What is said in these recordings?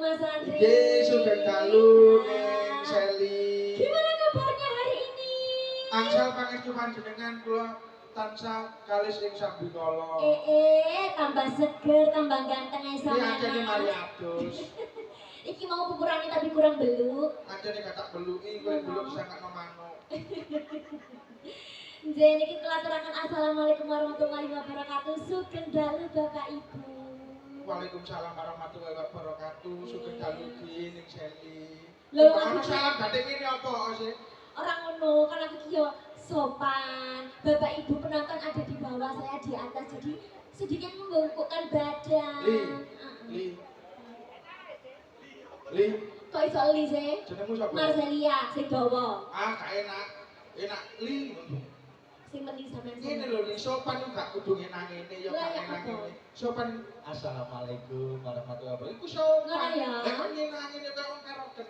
Mas Andri. Sugeng dalu ning Seli. Gimana kabarnya hari ini? Angsal pangestu panjenengan kula tansah kalis ing sambikala. Tambah seger, tambah ganteng ae Iki ajene mari adus. Iki mau pupurane tapi kurang beluk. Ajene katak beluki kowe beluk sangkano manuk. Nggih niki kula aturaken assalamualaikum warahmatullahi wabarakatuh. Sugeng dalu Bapak Ibu. Waalaikumsalam warahmatullahi wabarakatuh. Sugeng dalu ning Seli. Lho, ana salam batik ini apa sih? Orang ngono, kan aku ki yo sopan. Bapak Ibu penonton ada di bawah, saya di atas. Jadi sedikit membungkukkan badan. Li. Kok iso li sih? Jenengmu sapa? Marcelia, sing dawa. Gak enak. Enak li. Sing meni sampean. Ini lho, li sopan yo gak kudu enak ngene yo gak enak ngene. Sopan. Assalamualaikum warahmatullahi wabarakatuh. Iku sopan. Ngono ya. Lah kok enak ngene kok wong karoget.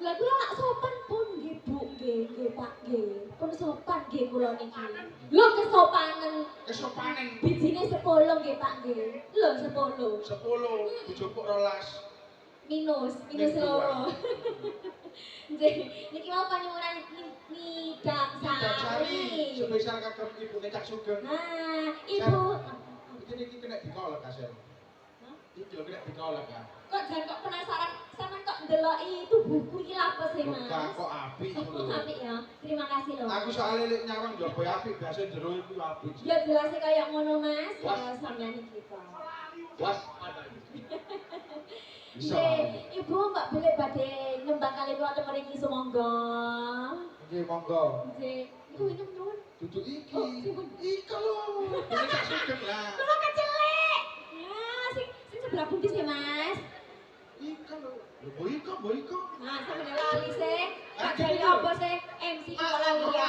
Lah kula nak sopan pun nggih Bu, nggih Pak nggih. Pun sopan nggih kula niki. Lho kesopanen. Kesopanen. Bijine 10 nggih Pak nggih. Lho 10. 10 dijupuk 12. Minus loro. Nggih, niki mau panyuwunan Nidam Sari. Spesial kagem ibune Cak Sugeng. Nah, Ibu. Iki kena dikolek kasar. Iki lho kena dikolek kan. Kok penasaran sampean kok ndeloki tubuhku iki apa sih, Mas? Bukan kok apik lho. Apik ya. Terima kasih loh. Aku soalnya lek nyawang njaba apik, biasa jero iku apik. Ya jelas kayak ngono, Mas. Wah. Ya sampean iki kok. Was ada. Bisa. Ibu Mbak boleh badhe nyembah kali kula teng mriki sumangga. Nggih, monggo. Nggih. Iku minum nuwun. Dudu iki. Oh, sipun. Iki lho. Ini Cak Sugeng lah. Kula kecelek. Ya, sing sebelah pundi sih, Mas? Iki lho. Lho boiko. Nah, sampeyan lali sih. Kak jare apa sih? MC kok lali ya.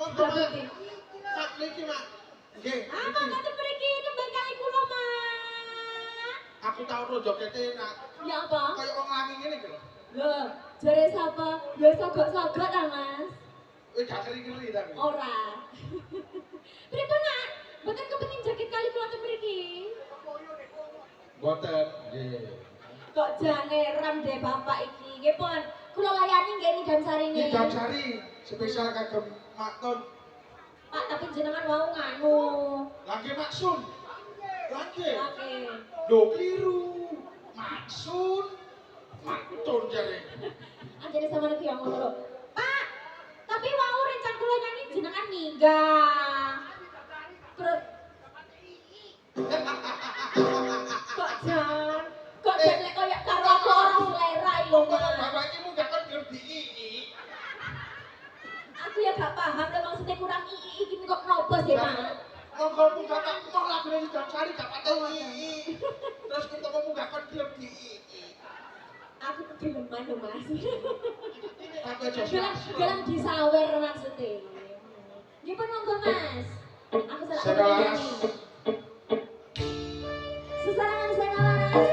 Monggo. Sebelah pundi? Mak niki, Mak. Nggih. Apa kate mriki nyembah kali kula, Mas? Aku tau ro jogete enak. Ya apa? Kayak wong lanang ngene iki lho. Loh, jare sapa? Ya sogok-sogok ta, Mas? Wis gak keri-keri tapi. Ora. Pripun, Nak? Mboten kepengin jaket kali kula teng mriki. Mboten. Nggih. Kok jane ram deh Bapak iki. Nggih pun, kula layani nggih Nidam Sari Ini niki. Damsari spesial kagem Makton. Pak, tapi jenengan mau nganu. Lagi Maksun. Lagi. Oke. Lho kliru. Maksun. Makton jare. Anjene sama niki yang ngono lho. Pak, tapi wau rencana kula nyanyi jenengan minggah. Terus kok jan lek koyo karo aku ora selera lho, Mas. Bapak iki munggah kon gelem diiki. Aku ya gak paham lho maksudnya kurang iki kok nopo sih, Pak? Monggo munggah tak mau lagune Damsari gak patut iki. Terus kita mau munggah kon gelem diiki. Aku kegeleman lho, Mas. Tapi aja Gelem disawer maksudnya. Nggih pun monggo, Mas. Aku salah Saya laras. Sesarangan saya laras.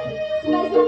Sebagai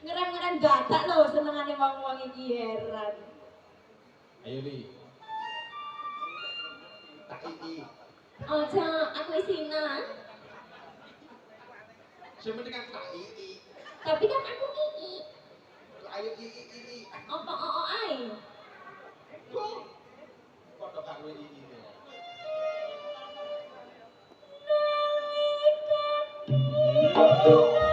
Ngeren-ngeren gadak lho senengane wong-wong iki heran. Ayo Li. Tak iki. Aja, aku isina. Sing penting kan tak iki. Tapi kan aku iki. Ayo iki. Apa ae? Padha karo iki. Aduh.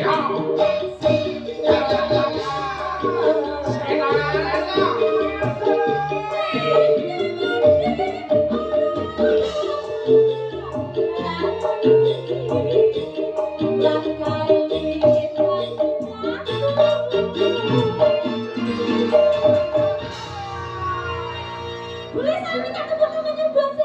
Boleh saya minta tepuk tangannya buat